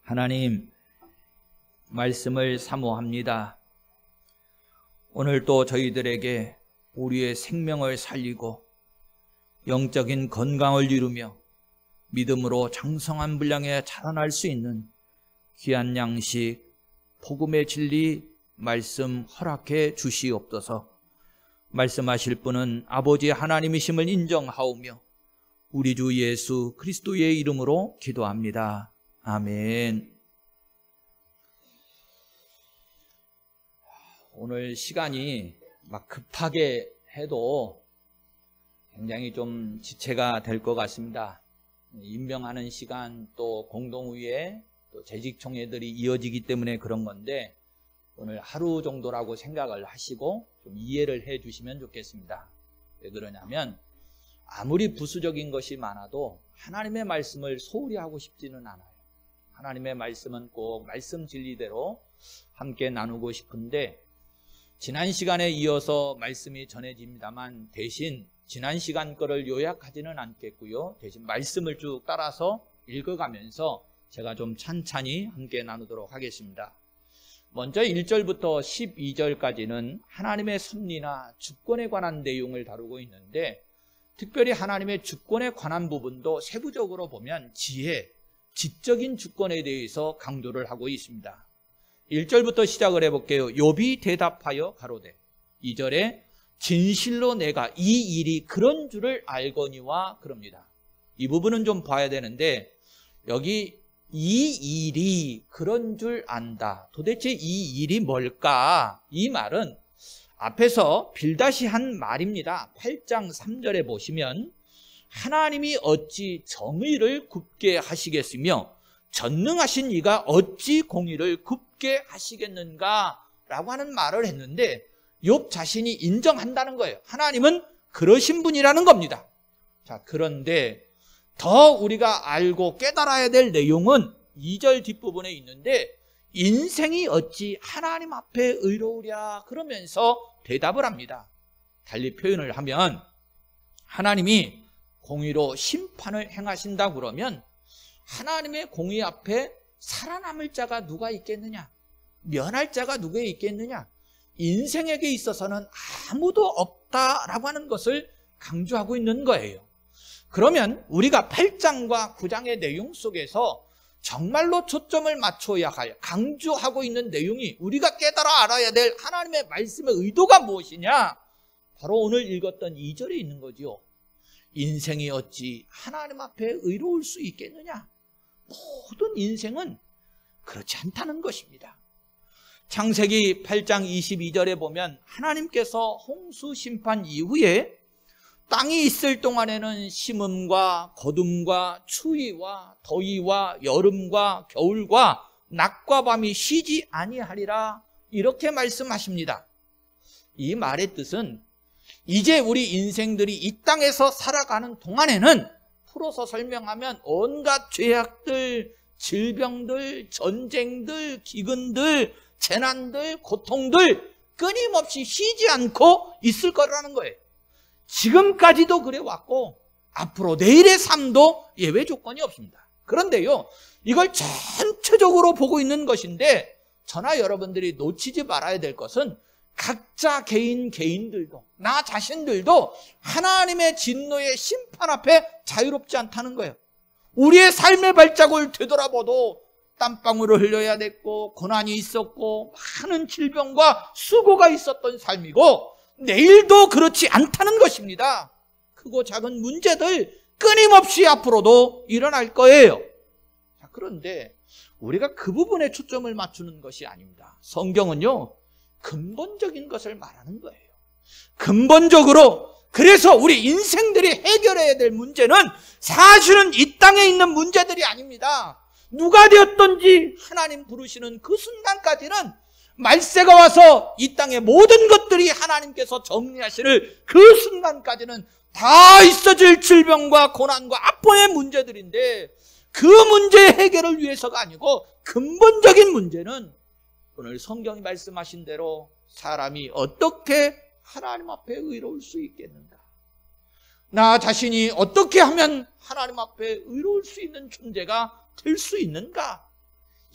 하나님, 말씀을 사모합니다. 오늘 또 저희들에게 우리의 생명을 살리고 영적인 건강을 이루며 믿음으로 장성한 분량에 자라날 수 있는 귀한 양식, 복음의 진리, 말씀 허락해 주시옵소서. 말씀하실 분은 아버지 하나님이심을 인정하오며 우리 주 예수 그리스도의 이름으로 기도합니다. 아멘. 오늘 시간이 막 급하게 해도 굉장히 좀 지체가 될 것 같습니다. 임명하는 시간, 또 공동의회, 또 재직총회들이 이어지기 때문에 그런 건데 오늘 하루 정도라고 생각을 하시고 좀 이해를 해 주시면 좋겠습니다. 왜 그러냐면 아무리 부수적인 것이 많아도 하나님의 말씀을 소홀히 하고 싶지는 않아요. 하나님의 말씀은 꼭 말씀 진리대로 함께 나누고 싶은데 지난 시간에 이어서 말씀이 전해집니다만 대신 지난 시간 거를 요약하지는 않겠고요. 대신 말씀을 쭉 따라서 읽어가면서 제가 좀 찬찬히 함께 나누도록 하겠습니다. 먼저 1절부터 12절까지는 하나님의 섭리나 주권에 관한 내용을 다루고 있는데 특별히 하나님의 주권에 관한 부분도 세부적으로 보면 지혜, 지적인 주권에 대해서 강조를 하고 있습니다. 1절부터 시작을 해볼게요. 욥이 대답하여 가로되 2절에 진실로 내가 이 일이 그런 줄을 알거니와 그럽니다. 이 부분은 좀 봐야 되는데 여기 이 일이 그런 줄 안다. 도대체 이 일이 뭘까? 이 말은 앞에서 빌닷이 한 말입니다. 8장 3절에 보시면 하나님이 어찌 정의를 굽게 하시겠으며 전능하신 이가 어찌 공의를 굽게 하시겠는가? 라고 하는 말을 했는데 욥 자신이 인정한다는 거예요. 하나님은 그러신 분이라는 겁니다. 자, 그런데 더 우리가 알고 깨달아야 될 내용은 2절 뒷부분에 있는데 인생이 어찌 하나님 앞에 의로우랴 그러면서 대답을 합니다. 달리 표현을 하면 하나님이 공의로 심판을 행하신다 그러면 하나님의 공의 앞에 살아남을 자가 누가 있겠느냐? 면할 자가 누가 있겠느냐? 인생에게 있어서는 아무도 없다라고 하는 것을 강조하고 있는 거예요. 그러면 우리가 8장과 9장의 내용 속에서 정말로 초점을 맞춰야 할 강조하고 있는 내용이 우리가 깨달아 알아야 될 하나님의 말씀의 의도가 무엇이냐? 바로 오늘 읽었던 2절에 있는 거죠. 인생이 어찌 하나님 앞에 의로울 수 있겠느냐? 모든 인생은 그렇지 않다는 것입니다. 창세기 8장 22절에 보면 하나님께서 홍수 심판 이후에 땅이 있을 동안에는 심음과 거둠과 추위와 더위와 여름과 겨울과 낮과 밤이 쉬지 아니하리라 이렇게 말씀하십니다. 이 말의 뜻은 이제 우리 인생들이 이 땅에서 살아가는 동안에는 풀어서 설명하면 온갖 죄악들, 질병들, 전쟁들, 기근들, 재난들, 고통들 끊임없이 쉬지 않고 있을 거라는 거예요. 지금까지도 그래 왔고 앞으로 내일의 삶도 예외 조건이 없습니다. 그런데요, 이걸 전체적으로 보고 있는 것인데 저나 여러분들이 놓치지 말아야 될 것은 각자 개인들도 나 자신들도 하나님의 진노의 심판 앞에 자유롭지 않다는 거예요. 우리의 삶의 발자국을 되돌아봐도 땀방울을 흘려야 됐고 고난이 있었고 많은 질병과 수고가 있었던 삶이고 내일도 그렇지 않다는 것입니다. 크고 작은 문제들 끊임없이 앞으로도 일어날 거예요. 자, 그런데 우리가 그 부분에 초점을 맞추는 것이 아닙니다. 성경은요 근본적인 것을 말하는 거예요. 근본적으로 그래서 우리 인생들이 해결해야 될 문제는 사실은 이 땅에 있는 문제들이 아닙니다. 누가 되었든지 하나님 부르시는 그 순간까지는 말세가 와서 이 땅의 모든 것들이 하나님께서 정리하시는 그 순간까지는 다 있어질 질병과 고난과 아픔의 문제들인데 그 문제의 해결을 위해서가 아니고 근본적인 문제는 오늘 성경이 말씀하신 대로 사람이 어떻게 하나님 앞에 의로울 수 있겠는가? 나 자신이 어떻게 하면 하나님 앞에 의로울 수 있는 존재가 될 수 있는가?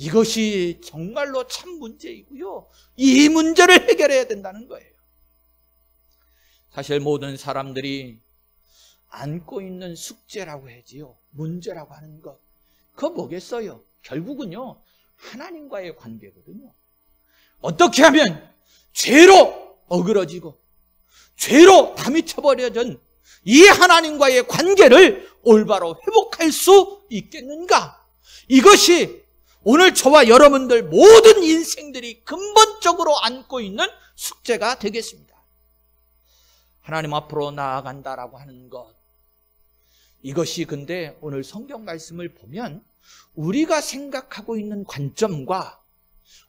이것이 정말로 참 문제이고요. 이 문제를 해결해야 된다는 거예요. 사실 모든 사람들이 안고 있는 숙제라고 하지요. 문제라고 하는 것. 그거 뭐겠어요? 결국은요, 하나님과의 관계거든요. 어떻게 하면 죄로 어그러지고 죄로 다 미쳐버려진 이 하나님과의 관계를 올바로 회복할 수 있겠는가? 이것이 오늘 저와 여러분들 모든 인생들이 근본적으로 안고 있는 숙제가 되겠습니다. 하나님 앞으로 나아간다라고 하는 것. 이것이 근데 오늘 성경 말씀을 보면 우리가 생각하고 있는 관점과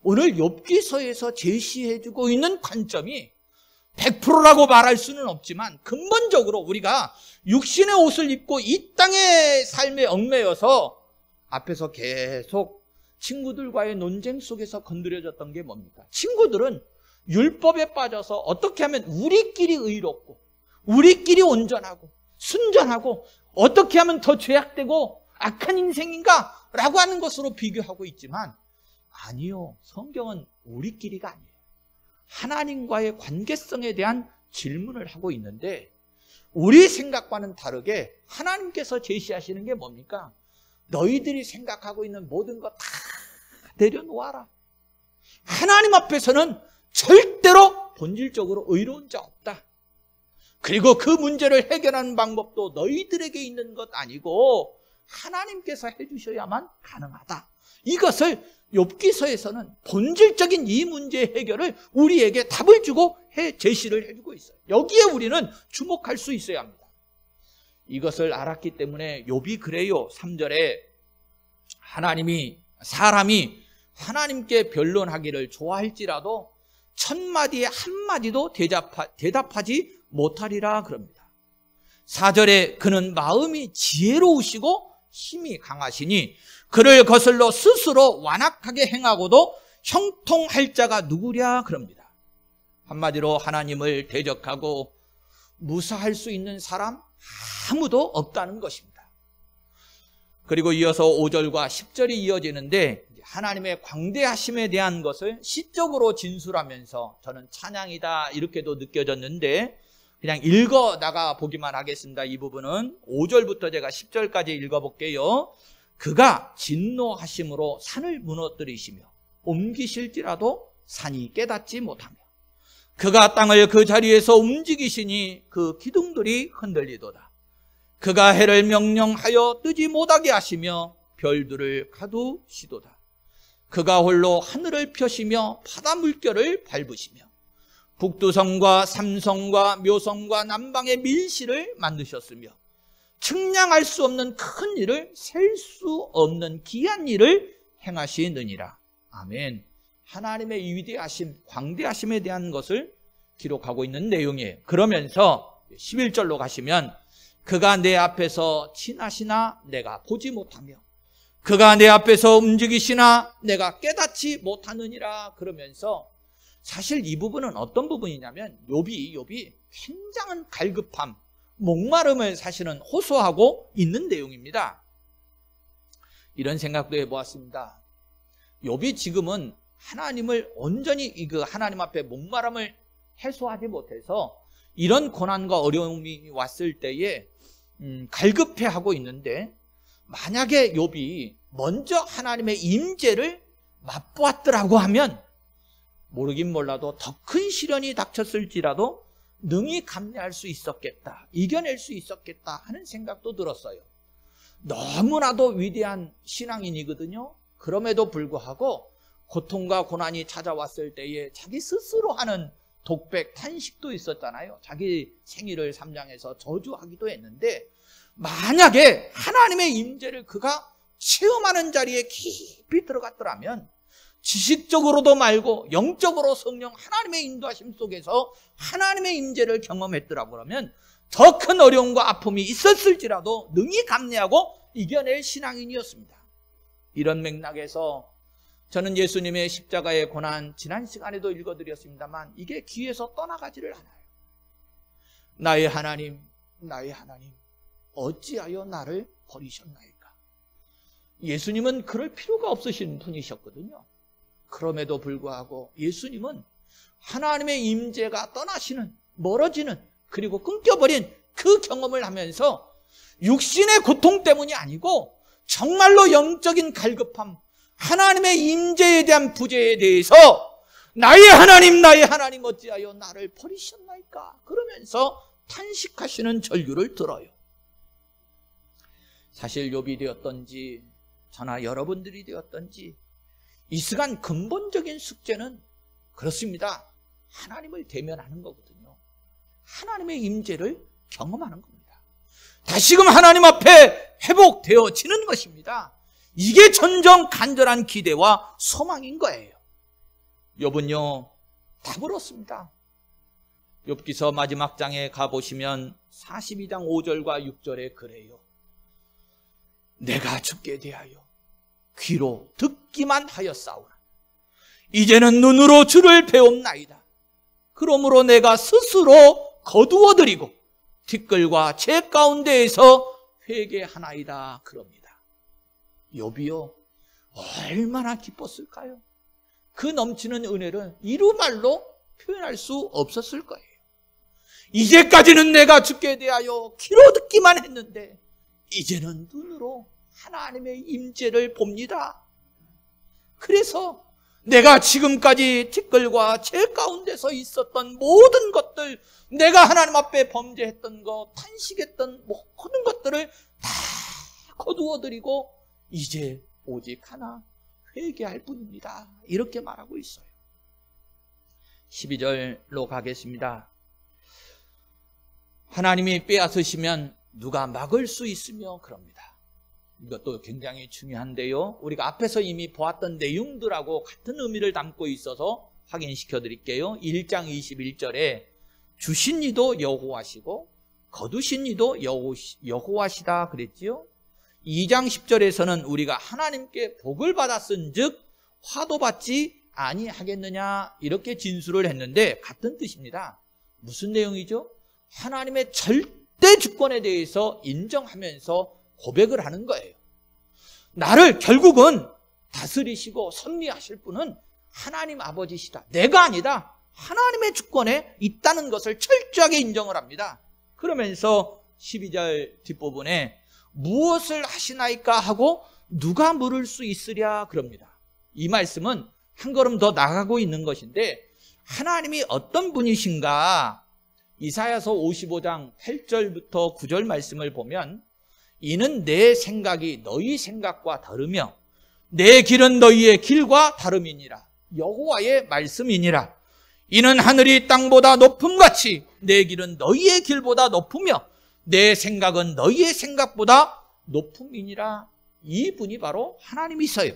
오늘 욥기서에서 제시해주고 있는 관점이 100%라고 말할 수는 없지만 근본적으로 우리가 육신의 옷을 입고 이 땅의 삶에 얽매여서 앞에서 계속 친구들과의 논쟁 속에서 건드려졌던 게 뭡니까? 친구들은 율법에 빠져서 어떻게 하면 우리끼리 의롭고 우리끼리 온전하고 순전하고 어떻게 하면 더 죄악되고 악한 인생인가? 라고 하는 것으로 비교하고 있지만 아니요. 성경은 우리끼리가 아니에요. 하나님과의 관계성에 대한 질문을 하고 있는데 우리 생각과는 다르게 하나님께서 제시하시는 게 뭡니까? 너희들이 생각하고 있는 모든 것 다 내려놓아라. 하나님 앞에서는 절대로 본질적으로 의로운 자 없다. 그리고 그 문제를 해결하는 방법도 너희들에게 있는 것 아니고 하나님께서 해주셔야만 가능하다. 이것을 욥기서에서는 본질적인 이 문제의 해결을 우리에게 답을 주고 제시를 해주고 있어요. 여기에 우리는 주목할 수 있어야 합니다. 이것을 알았기 때문에 욥이 그래요. 3절에 사람이 하나님께 변론하기를 좋아할지라도 1000마디에 한마디도 대답하지 못하리라 그럽니다. 4절에 그는 마음이 지혜로우시고 힘이 강하시니 그를 거슬러 스스로 완악하게 행하고도 형통할 자가 누구랴 그럽니다. 한마디로 하나님을 대적하고 무사할 수 있는 사람 아무도 없다는 것입니다. 그리고 이어서 5절과 10절이 이어지는데 하나님의 광대하심에 대한 것을 시적으로 진술하면서 저는 찬양이다 이렇게도 느껴졌는데 그냥 읽어 나가 보기만 하겠습니다. 이 부분은 5절부터 제가 10절까지 읽어볼게요. 그가 진노하심으로 산을 무너뜨리시며 옮기실지라도 산이 깨닫지 못하며 그가 땅을 그 자리에서 움직이시니 그 기둥들이 흔들리도다. 그가 해를 명령하여 뜨지 못하게 하시며 별들을 가두시도다. 그가 홀로 하늘을 펴시며 바다 물결을 밟으시며 북두성과 삼성과 묘성과 남방의 밀실을 만드셨으며 측량할 수 없는 큰 일을 셀 수 없는 귀한 일을 행하시느니라. 아멘. 하나님의 위대하심, 광대하심에 대한 것을 기록하고 있는 내용이에요. 그러면서 11절로 가시면 그가 내 앞에서 지나시나 내가 보지 못하며 그가 내 앞에서 움직이시나 내가 깨닫지 못하느니라. 그러면서 사실 이 부분은 어떤 부분이냐면 욥이 굉장한 갈급함, 목마름을 사실은 호소하고 있는 내용입니다. 이런 생각도 해보았습니다. 욥이 지금은 하나님을 온전히 하나님 앞에 목마름을 해소하지 못해서 이런 고난과 어려움이 왔을 때에 갈급해하고 있는데 만약에 욥이 먼저 하나님의 임재를 맛보았더라고 하면 모르긴 몰라도 더 큰 시련이 닥쳤을지라도 능히 감내할 수 있었겠다, 이겨낼 수 있었겠다 하는 생각도 들었어요. 너무나도 위대한 신앙인이거든요. 그럼에도 불구하고 고통과 고난이 찾아왔을 때에 자기 스스로 하는 독백, 탄식도 있었잖아요. 자기 생일을 3장에서 저주하기도 했는데 만약에 하나님의 임재를 그가 체험하는 자리에 깊이 들어갔더라면 지식적으로도 말고 영적으로 성령 하나님의 인도하심 속에서 하나님의 임재를 경험했더라고 그러면 더 큰 어려움과 아픔이 있었을지라도 능히 감내하고 이겨낼 신앙인이었습니다. 이런 맥락에서 저는 예수님의 십자가의 고난 지난 시간에도 읽어드렸습니다만 이게 귀에서 떠나가지를 않아요. 나의 하나님, 나의 하나님, 어찌하여 나를 버리셨나이까? 예수님은 그럴 필요가 없으신 분이셨거든요. 그럼에도 불구하고 예수님은 하나님의 임재가 떠나시는, 멀어지는, 그리고 끊겨버린 그 경험을 하면서 육신의 고통 때문이 아니고 정말로 영적인 갈급함, 하나님의 임재에 대한 부재에 대해서 나의 하나님 어찌하여 나를 버리셨나이까 그러면서 탄식하시는 절규를 들어요. 사실 욥이 되었던지 저나 여러분들이 되었던지 이 시간 근본적인 숙제는 그렇습니다. 하나님을 대면하는 거거든요. 하나님의 임재를 경험하는 겁니다. 다시금 하나님 앞에 회복되어지는 것입니다. 이게 전정 간절한 기대와 소망인 거예요. 욥은요 답을 얻습니다. 욥기서 마지막 장에 가보시면 42장 5절과 6절에 그래요. 내가 주께 대하여 귀로 듣기만 하였사오나 이제는 눈으로 주를 배움나이다. 그러므로 내가 스스로 거두어드리고 티끌과 재 가운데에서 회개하나이다 그럽니다. 욥이요 얼마나 기뻤을까요? 그 넘치는 은혜를 이루말로 표현할 수 없었을 거예요. 이제까지는 내가 주께 대하여 귀로 듣기만 했는데 이제는 눈으로 하나님의 임재를 봅니다. 그래서 내가 지금까지 티끌과 재 가운데서 있었던 모든 것들, 내가 하나님 앞에 범죄했던 것, 탄식했던 모든 것들을 다 거두어드리고 이제 오직 하나 회개할 뿐입니다. 이렇게 말하고 있어요. 12절로 가겠습니다. 하나님이 빼앗으시면 누가 막을 수 있으며 그럽니다. 이것도 굉장히 중요한데요. 우리가 앞에서 이미 보았던 내용들하고 같은 의미를 담고 있어서 확인시켜 드릴게요. 1장 21절에 주신 이도 여호와시고 거두신 이도 여호와시다 그랬지요. 2장 10절에서는 우리가 하나님께 복을 받았은 즉 화도 받지 아니하겠느냐 이렇게 진술을 했는데 같은 뜻입니다. 무슨 내용이죠? 하나님의 절대 주권에 대해서 인정하면서 고백을 하는 거예요. 나를 결국은 다스리시고 섭리하실 분은 하나님 아버지시다. 내가 아니다. 하나님의 주권에 있다는 것을 철저하게 인정을 합니다. 그러면서 12절 뒷부분에 무엇을 하시나이까 하고 누가 물을 수 있으랴 그럽니다. 이 말씀은 한 걸음 더 나가고 있는 것인데 하나님이 어떤 분이신가 이사야서 55장 8절부터 9절 말씀을 보면 이는 내 생각이 너희 생각과 다르며 내 길은 너희의 길과 다름이니라. 여호와의 말씀이니라. 이는 하늘이 땅보다 높음같이 내 길은 너희의 길보다 높으며 내 생각은 너희의 생각보다 높음이니라. 이분이 바로 하나님이세요.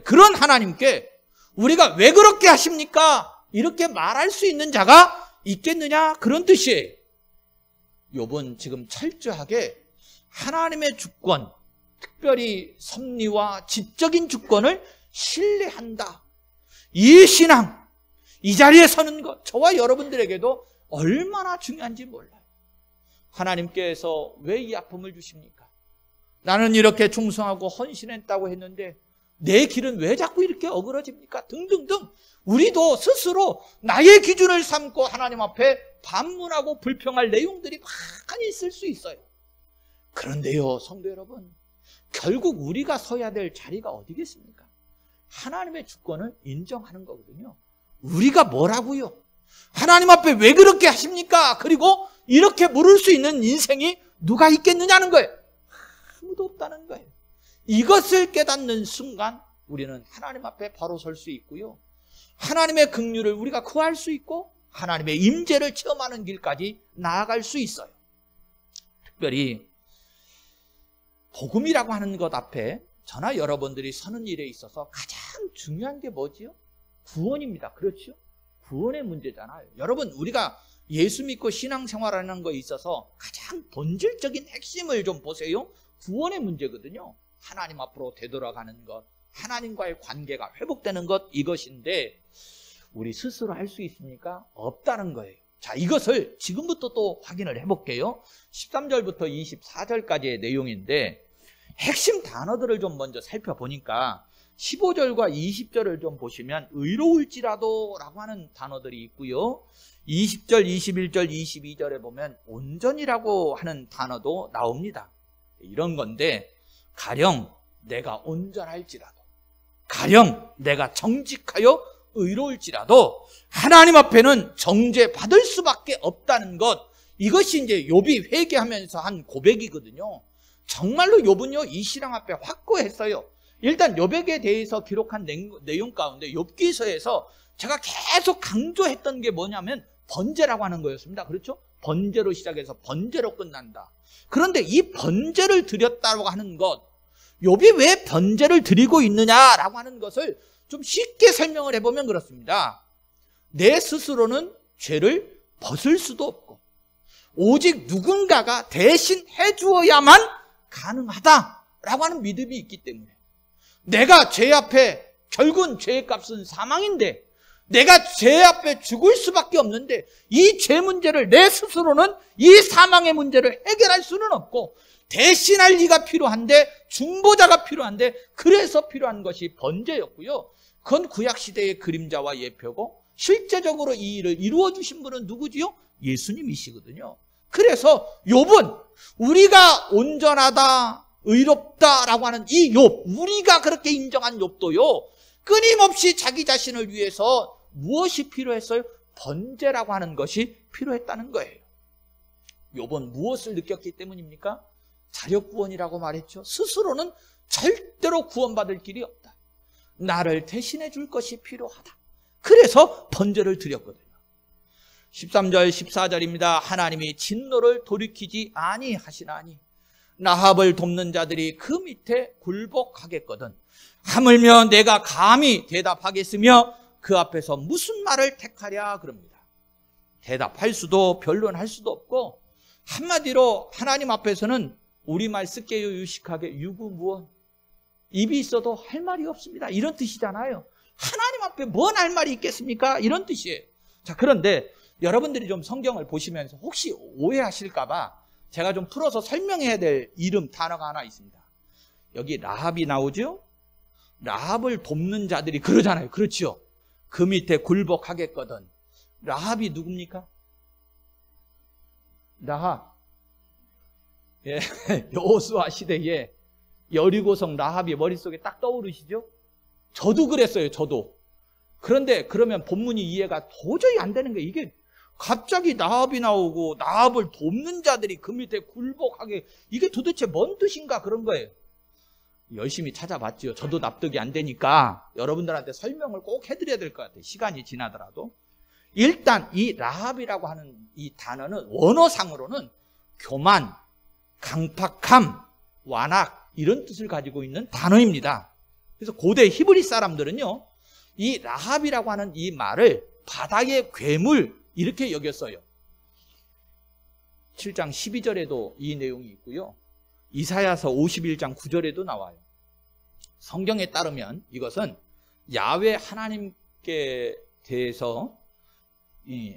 그런 하나님께 우리가 왜 그렇게 하십니까? 이렇게 말할 수 있는 자가 있겠느냐? 그런 뜻이에요. 욥은 지금 철저하게 하나님의 주권, 특별히 섭리와 지적인 주권을 신뢰한다. 이 신앙, 이 자리에 서는 것, 저와 여러분들에게도 얼마나 중요한지 몰라요. 하나님께서 왜 이 아픔을 주십니까? 나는 이렇게 충성하고 헌신했다고 했는데 내 길은 왜 자꾸 이렇게 어그러집니까? 등등등 우리도 스스로 나의 기준을 삼고 하나님 앞에 반문하고 불평할 내용들이 많이 있을 수 있어요. 그런데요, 성도 여러분, 결국 우리가 서야 될 자리가 어디겠습니까? 하나님의 주권을 인정하는 거거든요. 우리가 뭐라고요? 하나님 앞에 왜 그렇게 하십니까? 그리고 이렇게 물을 수 있는 인생이 누가 있겠느냐는 거예요. 아무도 없다는 거예요. 이것을 깨닫는 순간 우리는 하나님 앞에 바로 설 수 있고요. 하나님의 긍휼을 우리가 구할 수 있고 하나님의 임재를 체험하는 길까지 나아갈 수 있어요. 특별히 복음이라고 하는 것 앞에 저나 여러분들이 서는 일에 있어서 가장 중요한 게 뭐지요? 구원입니다. 그렇죠? 구원의 문제잖아요. 여러분, 우리가 예수 믿고 신앙생활하는 거에 있어서 가장 본질적인 핵심을 좀 보세요. 구원의 문제거든요. 하나님 앞으로 되돌아가는 것, 하나님과의 관계가 회복되는 것, 이것인데 우리 스스로 할 수 있습니까? 없다는 거예요. 자, 이것을 지금부터 또 확인을 해볼게요. 13절부터 24절까지의 내용인데 핵심 단어들을 좀 먼저 살펴보니까 15절과 20절을 좀 보시면 의로울지라도 라고 하는 단어들이 있고요. 20절, 21절, 22절에 보면 온전이라고 하는 단어도 나옵니다. 이런 건데 가령 내가 온전할지라도, 가령 내가 정직하여 의로울지라도 하나님 앞에는 정죄받을 수밖에 없다는 것, 이것이 이제 욥이 회개하면서 한 고백이거든요. 정말로 욥은요 이 신앙 앞에 확고했어요. 일단 욥에게 대해서 기록한 내용 가운데 욥기서에서 제가 계속 강조했던 게 뭐냐면 번제라고 하는 거였습니다. 그렇죠? 번제로 시작해서 번제로 끝난다. 그런데 이 번제를 드렸다고 하는 것, 욥이 왜 번제를 드리고 있느냐라고 하는 것을 좀 쉽게 설명을 해보면 그렇습니다. 내 스스로는 죄를 벗을 수도 없고 오직 누군가가 대신 해주어야만 가능하다라고 하는 믿음이 있기 때문에, 내가 죄 앞에, 결국은 죄의 값은 사망인데 내가 죄 앞에 죽을 수밖에 없는데 이 죄 문제를 내 스스로는 이 사망의 문제를 해결할 수는 없고 대신할 이가 필요한데, 중보자가 필요한데, 그래서 필요한 것이 번제였고요. 그건 구약시대의 그림자와 예표고 실제적으로 이 일을 이루어 주신 분은 누구지요? 예수님이시거든요. 그래서 욥은 우리가 온전하다, 의롭다라고 하는 이 욥, 우리가 그렇게 인정한 욥도요, 끊임없이 자기 자신을 위해서 무엇이 필요했어요? 번제라고 하는 것이 필요했다는 거예요. 욥은 무엇을 느꼈기 때문입니까? 자력구원이라고 말했죠. 스스로는 절대로 구원받을 길이 없다. 나를 대신해 줄 것이 필요하다. 그래서 번제를 드렸거든요. 13절 14절입니다. 하나님이 진노를 돌이키지 아니하시나니 라합을 돕는 자들이 그 밑에 굴복하겠거든. 하물며 내가 감히 대답하겠으며 그 앞에서 무슨 말을 택하랴 그럽니다. 대답할 수도 변론할 수도 없고, 한마디로 하나님 앞에서는 우리말 쓸게요 유식하게 유구무원, 입이 있어도 할 말이 없습니다, 이런 뜻이잖아요. 하나님 앞에 뭔 할 말이 있겠습니까? 이런 뜻이에요. 자, 그런데 여러분들이 좀 성경을 보시면서 혹시 오해하실까봐 제가 좀 풀어서 설명해야 될 이름, 단어가 하나 있습니다. 여기 라합이 나오죠? 라합을 돕는 자들이 그러잖아요. 그렇죠? 그 밑에 굴복하겠거든. 라합이 누굽니까? 라합. 예, 여호수아 시대에 여리고성 라합이 머릿속에 딱 떠오르시죠? 저도 그랬어요, 저도. 그런데 그러면 본문이 이해가 도저히 안 되는 거예요. 이게 갑자기 라합이 나오고 라합을 돕는 자들이 그 밑에 굴복하게, 이게 도대체 뭔 뜻인가 그런 거예요. 열심히 찾아봤죠. 저도 납득이 안 되니까 여러분들한테 설명을 꼭 해드려야 될 것 같아요. 시간이 지나더라도. 일단 이 라합이라고 하는 이 단어는 원어상으로는 교만, 강팍함, 완악, 이런 뜻을 가지고 있는 단어입니다. 그래서 고대 히브리 사람들은요, 이 라합이라고 하는 이 말을 바다의 괴물 이렇게 여겼어요. 7장 12절에도 이 내용이 있고요. 이사야서 51장 9절에도 나와요. 성경에 따르면 이것은 야훼 하나님께 대해서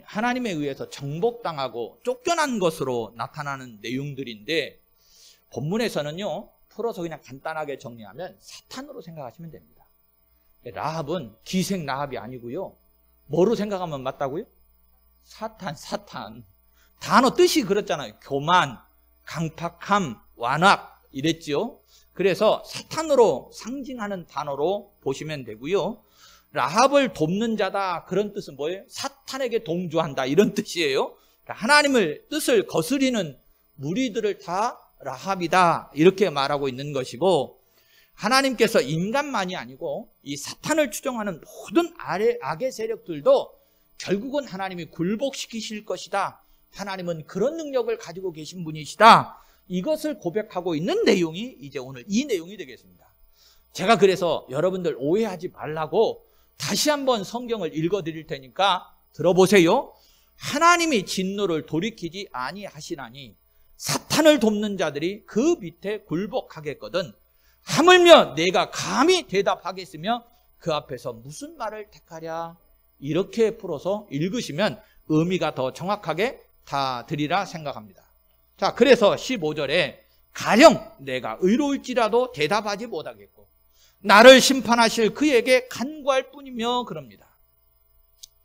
하나님에 의해서 정복당하고 쫓겨난 것으로 나타나는 내용들인데, 본문에서는요, 풀어서 그냥 간단하게 정리하면 사탄으로 생각하시면 됩니다. 라합은 기생 라합이 아니고요, 뭐로 생각하면 맞다고요? 사탄. 단어 뜻이 그렇잖아요. 교만, 강팍함, 완악 이랬죠. 그래서 사탄으로 상징하는 단어로 보시면 되고요. 라합을 돕는 자다, 그런 뜻은 뭐예요? 사탄에게 동조한다, 이런 뜻이에요. 하나님을 뜻을 거스리는 무리들을 다 라합이다, 이렇게 말하고 있는 것이고, 하나님께서 인간만이 아니고 이 사탄을 추종하는 모든 악의 세력들도 결국은 하나님이 굴복시키실 것이다, 하나님은 그런 능력을 가지고 계신 분이시다, 이것을 고백하고 있는 내용이 이제 오늘 이 내용이 되겠습니다. 제가 그래서 여러분들 오해하지 말라고 다시 한번 성경을 읽어드릴 테니까 들어보세요. 하나님이 진노를 돌이키지 아니하시나니 사탄을 돕는 자들이 그 밑에 굴복하겠거든. 하물며 내가 감히 대답하겠으며 그 앞에서 무슨 말을 택하랴. 이렇게 풀어서 읽으시면 의미가 더 정확하게 다 드리라 생각합니다. 자, 그래서 15절에 가령 내가 의로울지라도 대답하지 못하겠고 나를 심판하실 그에게 간구할 뿐이며 그럽니다.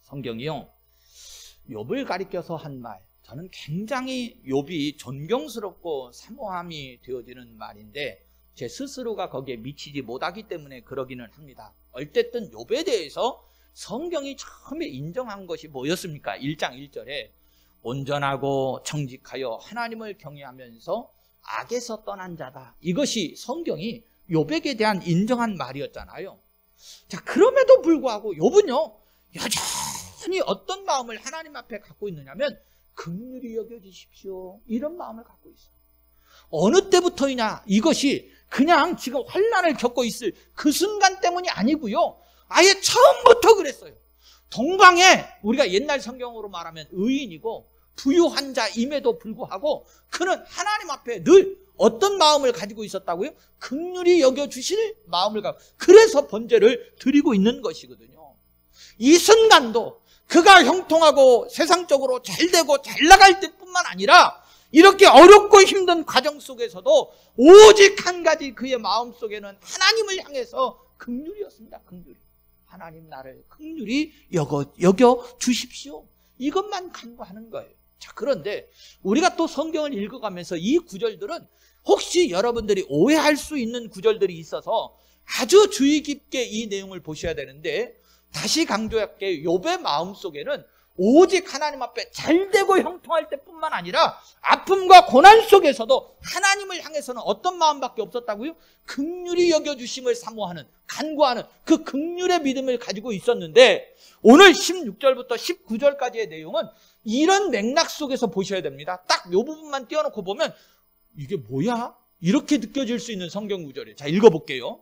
성경이요, 욥을 가리켜서 한 말, 저는 굉장히 욥이 존경스럽고 사모함이 되어지는 말인데 제 스스로가 거기에 미치지 못하기 때문에 그러기는 합니다. 어쨌든 욥에 대해서 성경이 처음에 인정한 것이 뭐였습니까? 1장 1절에 온전하고 정직하여 하나님을 경외하면서 악에서 떠난 자다. 이것이 성경이 욥에게 대한 인정한 말이었잖아요. 자, 그럼에도 불구하고 욥은요, 여전히 어떤 마음을 하나님 앞에 갖고 있느냐면 긍휼히 여겨주십시오, 이런 마음을 갖고 있어요. 어느 때부터이냐, 이것이 그냥 지금 환난을 겪고 있을 그 순간 때문이 아니고요, 아예 처음부터 그랬어요. 동방에 우리가 옛날 성경으로 말하면 의인이고 부유한 자임에도 불구하고 그는 하나님 앞에 늘 어떤 마음을 가지고 있었다고요? 긍휼히 여겨주실 마음을 가지고, 그래서 번제를 드리고 있는 것이거든요. 이 순간도 그가 형통하고 세상적으로 잘되고 잘 나갈 때뿐만 아니라 이렇게 어렵고 힘든 과정 속에서도 오직 한 가지 그의 마음속에는 하나님을 향해서 긍휼이었습니다. 긍휼이. 하나님 나를 긍휼히 여겨 주십시오, 이것만 간구하는 거예요. 자, 그런데 우리가 또 성경을 읽어가면서 이 구절들은 혹시 여러분들이 오해할 수 있는 구절들이 있어서 아주 주의 깊게 이 내용을 보셔야 되는데, 다시 강조할게요. 욥의 마음속에는 오직 하나님 앞에 잘되고 형통할 때뿐만 아니라 아픔과 고난 속에서도 하나님을 향해서는 어떤 마음밖에 없었다고요? 긍휼히 여겨주심을 사모하는, 간구하는 그 긍휼의 믿음을 가지고 있었는데, 오늘 16절부터 19절까지의 내용은 이런 맥락 속에서 보셔야 됩니다. 딱 이 부분만 띄워놓고 보면 이게 뭐야? 이렇게 느껴질 수 있는 성경 구절이에요. 자, 읽어볼게요.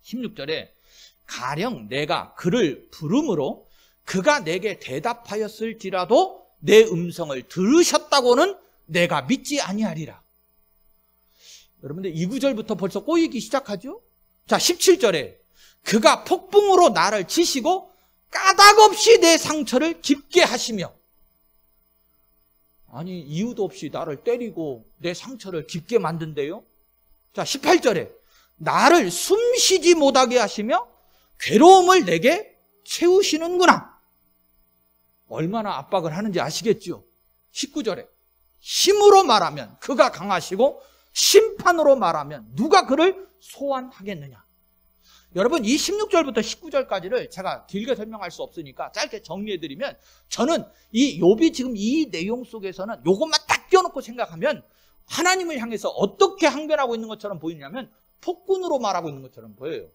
16절에 가령 내가 그를 부름으로 그가 내게 대답하였을지라도 내 음성을 들으셨다고는 내가 믿지 아니하리라. 여러분들 이 구절부터 벌써 꼬이기 시작하죠? 자, 17절에 그가 폭풍으로 나를 치시고 까닭없이 내 상처를 깊게 하시며, 아니 이유도 없이 나를 때리고 내 상처를 깊게 만든대요. 자, 18절에 나를 숨쉬지 못하게 하시며 괴로움을 내게 채우시는구나. 얼마나 압박을 하는지 아시겠죠? 19절에 힘으로 말하면 그가 강하시고 심판으로 말하면 누가 그를 소환하겠느냐. 여러분, 이 16절부터 19절까지를 제가 길게 설명할 수 없으니까 짧게 정리해드리면, 저는 이 욥이 지금 이 내용 속에서는 이것만 딱 띄워놓고 생각하면 하나님을 향해서 어떻게 항변하고 있는 것처럼 보이냐면 폭군으로 말하고 있는 것처럼 보여요.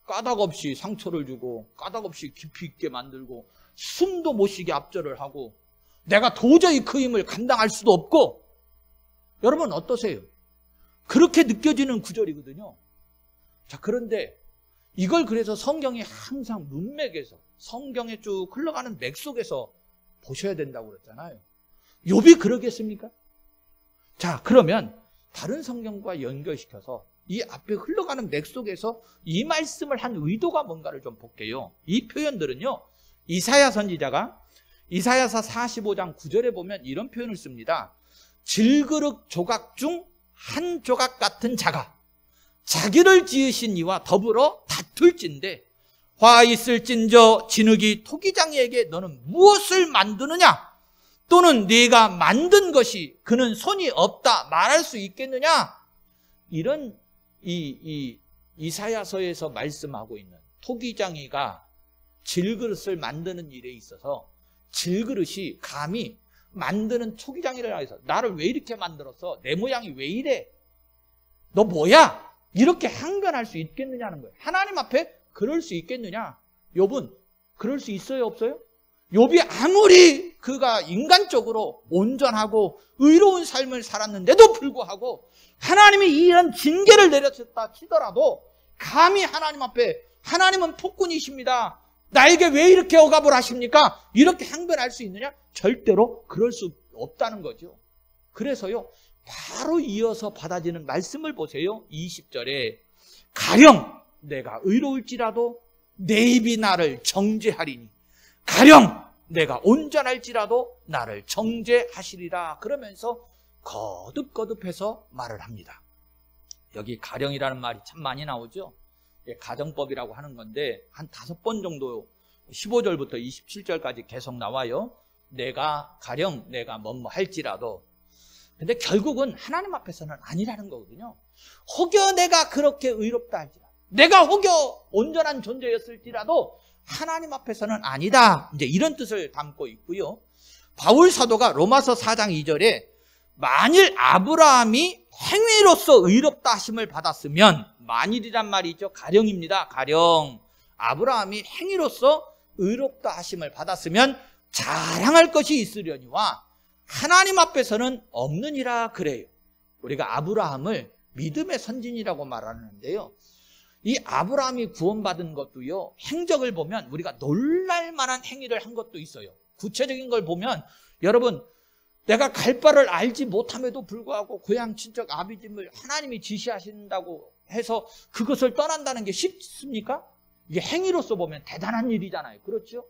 까닭없이 상처를 주고 까닭없이 깊이 있게 만들고 숨도 못 쉬게 압절을 하고 내가 도저히 그 힘을 감당할 수도 없고. 여러분 어떠세요? 그렇게 느껴지는 구절이거든요. 자, 그런데 이걸 그래서 성경이 항상 문맥에서, 성경에 쭉 흘러가는 맥 속에서 보셔야 된다고 그랬잖아요. 욥이 그러겠습니까? 자, 그러면 다른 성경과 연결시켜서 이 앞에 흘러가는 맥 속에서 이 말씀을 한 의도가 뭔가를 좀 볼게요. 이 표현들은요, 이사야 선지자가 이사야서 45장 9절에 보면 이런 표현을 씁니다. 질그릇 조각 중 한 조각 같은 자가 자기를 지으신 이와 더불어 다툴진대 화 있을진저 진흙이 토기장이에게 너는 무엇을 만드느냐? 또는 네가 만든 것이 그는 손이 없다 말할 수 있겠느냐? 이런 이사야서에서 말씀하고 있는 토기장이가 질그릇을 만드는 일에 있어서 질그릇이 감히 만드는 토기장이라 해서 나를 왜 이렇게 만들었어? 내 모양이 왜 이래? 너 뭐야? 이렇게 항변할 수 있겠느냐는 거예요. 하나님 앞에 그럴 수 있겠느냐? 욥은 그럴 수 있어요, 없어요? 욥이 아무리 그가 인간적으로 온전하고 의로운 삶을 살았는데도 불구하고 하나님이 이런 징계를 내렸다 치더라도 감히 하나님 앞에 하나님은 폭군이십니다, 나에게 왜 이렇게 억압을 하십니까? 이렇게 항변할 수 있느냐? 절대로 그럴 수 없다는 거죠. 그래서요, 바로 이어서 받아지는 말씀을 보세요. 20절에 가령 내가 의로울지라도 내 입이 나를 정죄하리니 가령 내가 온전할지라도 나를 정죄하시리라. 그러면서 거듭거듭해서 말을 합니다. 여기 가령이라는 말이 참 많이 나오죠. 가정법이라고 하는 건데 한 5번 정도 15절부터 27절까지 계속 나와요. 내가 가령 내가 뭐뭐 할지라도. 근데 결국은 하나님 앞에서는 아니라는 거거든요. 혹여 내가 그렇게 의롭다 할지라도, 내가 혹여 온전한 존재였을지라도 하나님 앞에서는 아니다, 이제 이런 뜻을 담고 있고요. 바울 사도가 로마서 4장 2절에 만일 아브라함이 행위로서 의롭다 하심을 받았으면, 만일이란 말이 있죠. 가령입니다. 가령 아브라함이 행위로서 의롭다 하심을 받았으면 자랑할 것이 있으려니와 하나님 앞에서는 없느니라 그래요. 우리가 아브라함을 믿음의 선진이라고 말하는데요, 이 아브라함이 구원받은 것도요, 행적을 보면 우리가 놀랄 만한 행위를 한 것도 있어요. 구체적인 걸 보면, 여러분, 내가 갈 바를 알지 못함에도 불구하고 고향 친척 아비집을 하나님이 지시하신다고 해서 그것을 떠난다는 게 쉽습니까? 이게 행위로서 보면 대단한 일이잖아요. 그렇죠?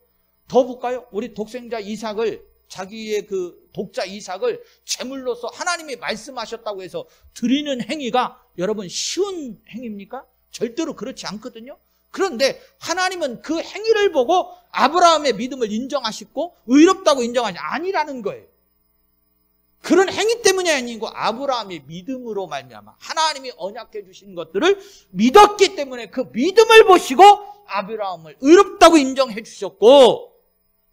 더 볼까요? 우리 독생자 이삭을, 자기의 그 독자 이삭을 제물로서 하나님이 말씀하셨다고 해서 드리는 행위가 여러분 쉬운 행위입니까? 절대로 그렇지 않거든요. 그런데 하나님은 그 행위를 보고 아브라함의 믿음을 인정하시고 의롭다고 인정하지 아니라는 거예요. 그런 행위 때문이 아니고 아브라함이 믿음으로 말미암아 하나님이 언약해 주신 것들을 믿었기 때문에 그 믿음을 보시고 아브라함을 의롭다고 인정해 주셨고,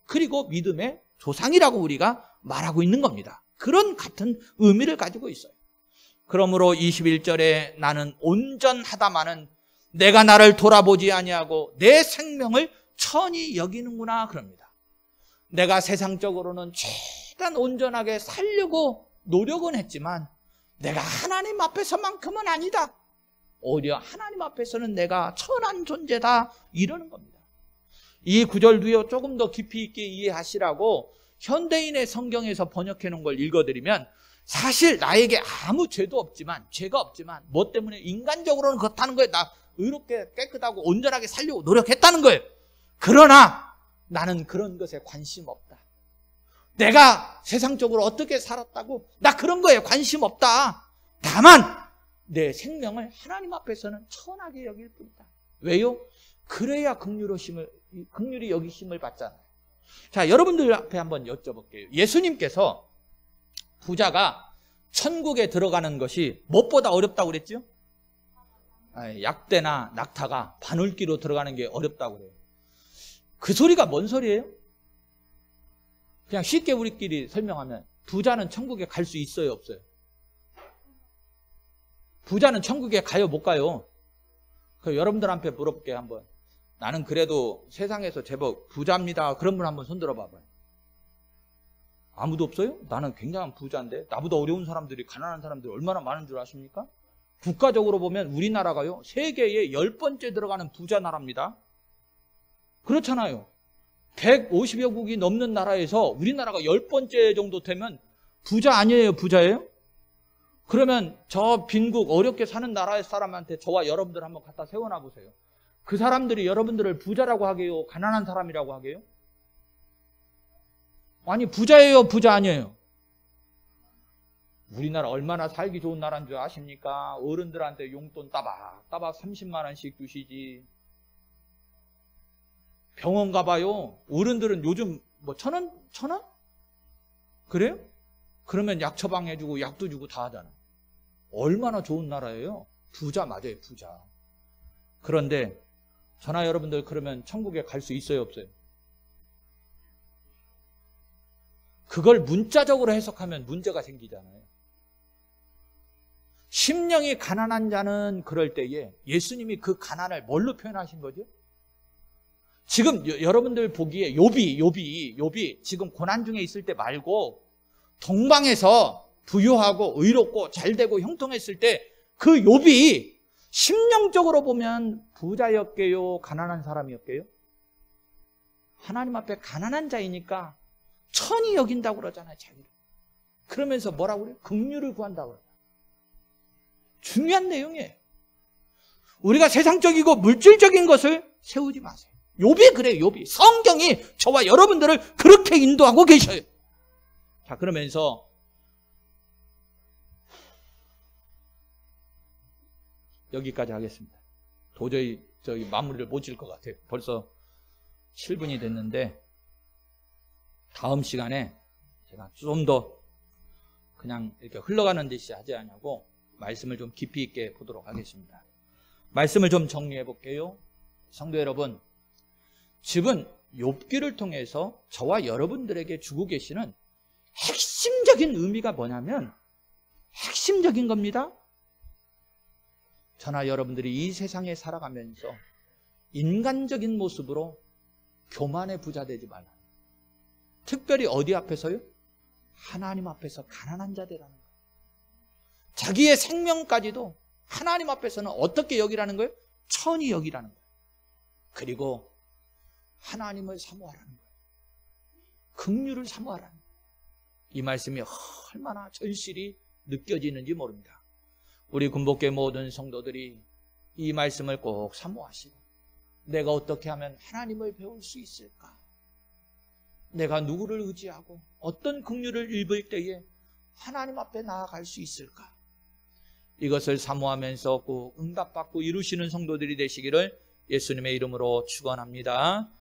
그리고 믿음의 조상이라고 우리가 말하고 있는 겁니다. 그런 같은 의미를 가지고 있어요. 그러므로 21절에 나는 온전하다마는 내가 나를 돌아보지 아니하고 내 생명을 천히 여기는구나 그럽니다. 내가 세상적으로는 최대한 온전하게 살려고 노력은 했지만 내가 하나님 앞에서만큼은 아니다. 오히려 하나님 앞에서는 내가 천한 존재다, 이러는 겁니다. 이 구절도요, 조금 더 깊이 있게 이해하시라고 현대인의 성경에서 번역해 놓은 걸 읽어드리면, 사실 나에게 아무 죄도 없지만, 죄가 없지만 뭐 때문에 인간적으로는 그렇다는 거예요. 나 의롭게 깨끗하고 온전하게 살려고 노력했다는 거예요. 그러나 나는 그런 것에 관심 없다. 내가 세상적으로 어떻게 살았다고 나 그런 거에 관심 없다. 다만 내 생명을 하나님 앞에서는 천하게 여길 뿐이다. 왜요? 그래야 긍휼히 여기심을 받잖아요. 자, 여러분들 앞에 한번 여쭤볼게요. 예수님께서 부자가 천국에 들어가는 것이 무엇보다 어렵다고 그랬죠? 약대나 낙타가 바늘기로 들어가는 게 어렵다고 그래요. 그 소리가 뭔 소리예요? 그냥 쉽게 우리끼리 설명하면 부자는 천국에 갈 수 있어요, 없어요? 부자는 천국에 가요, 못 가요? 여러분들한테 물어볼게요, 한번. 나는 그래도 세상에서 제법 부자입니다. 그런 분 한번 손들어 봐봐요. 아무도 없어요? 나는 굉장한 부자인데. 나보다 어려운 사람들이, 가난한 사람들이 얼마나 많은 줄 아십니까? 국가적으로 보면 우리나라가요, 세계에 10번째 들어가는 부자 나라입니다. 그렇잖아요. 150여 국이 넘는 나라에서 우리나라가 10번째 정도 되면 부자 아니에요, 부자예요? 그러면 저 빈국 어렵게 사는 나라의 사람한테 저와 여러분들 한번 갖다 세워놔 보세요. 그 사람들이 여러분들을 부자라고 하게요, 가난한 사람이라고 하게요? 아니, 부자예요, 부자 아니에요? 우리나라 얼마나 살기 좋은 나라인 줄 아십니까? 어른들한테 용돈 따박따박 30만 원씩 주시지. 병원 가봐요. 어른들은 요즘 뭐 1,000원? 1,000원? 그래요? 그러면 약 처방해주고 약도 주고 다 하잖아. 얼마나 좋은 나라예요? 부자 맞아요, 부자. 그런데 저나 여러분들 그러면 천국에 갈 수 있어요, 없어요? 그걸 문자적으로 해석하면 문제가 생기잖아요. 심령이 가난한 자는 그럴 때에 예수님이 그 가난을 뭘로 표현하신 거죠? 지금 여러분들 보기에 욥이 지금 고난 중에 있을 때 말고 동방에서 부유하고 의롭고 잘되고 형통했을 때 그 욥이 심령적으로 보면 부자였게요, 가난한 사람이었게요? 하나님 앞에 가난한 자이니까 천히 여긴다고 그러잖아요, 자기를. 그러면서 뭐라고 그래요? 긍휼을 구한다고 그래요. 중요한 내용이에요. 우리가 세상적이고 물질적인 것을 세우지 마세요. 욥이 그래요, 욥이. 성경이 저와 여러분들을 그렇게 인도하고 계셔요. 자, 그러면서 여기까지 하겠습니다. 도저히 저희 마무리를 못 지을 것 같아요. 벌써 7분이 됐는데 다음 시간에 제가 좀 더 그냥 이렇게 흘러가는 듯이 하지 않냐고 말씀을 좀 깊이 있게 보도록 하겠습니다. 말씀을 좀 정리해 볼게요. 성도 여러분, 지금 욥기를 통해서 저와 여러분들에게 주고 계시는 핵심적인 의미가 뭐냐면 핵심적인 겁니다. 저나 여러분들이 이 세상에 살아가면서 인간적인 모습으로 교만의 부자 되지 말라. 특별히 어디 앞에서요? 하나님 앞에서 가난한 자 되라는 거예요. 자기의 생명까지도 하나님 앞에서는 어떻게 여기라는 거예요? 천히 여기라는 거예요. 그리고 하나님을 사모하라는 거예요. 긍휼을 사모하라는 거예요. 이 말씀이 얼마나 절실히 느껴지는지 모릅니다. 우리 군복교 모든 성도들이 이 말씀을 꼭 사모하시고 내가 어떻게 하면 하나님을 배울 수 있을까? 내가 누구를 의지하고 어떤 긍휼을 입을 때에 하나님 앞에 나아갈 수 있을까? 이것을 사모하면서 꼭 응답받고 이루시는 성도들이 되시기를 예수님의 이름으로 축원합니다.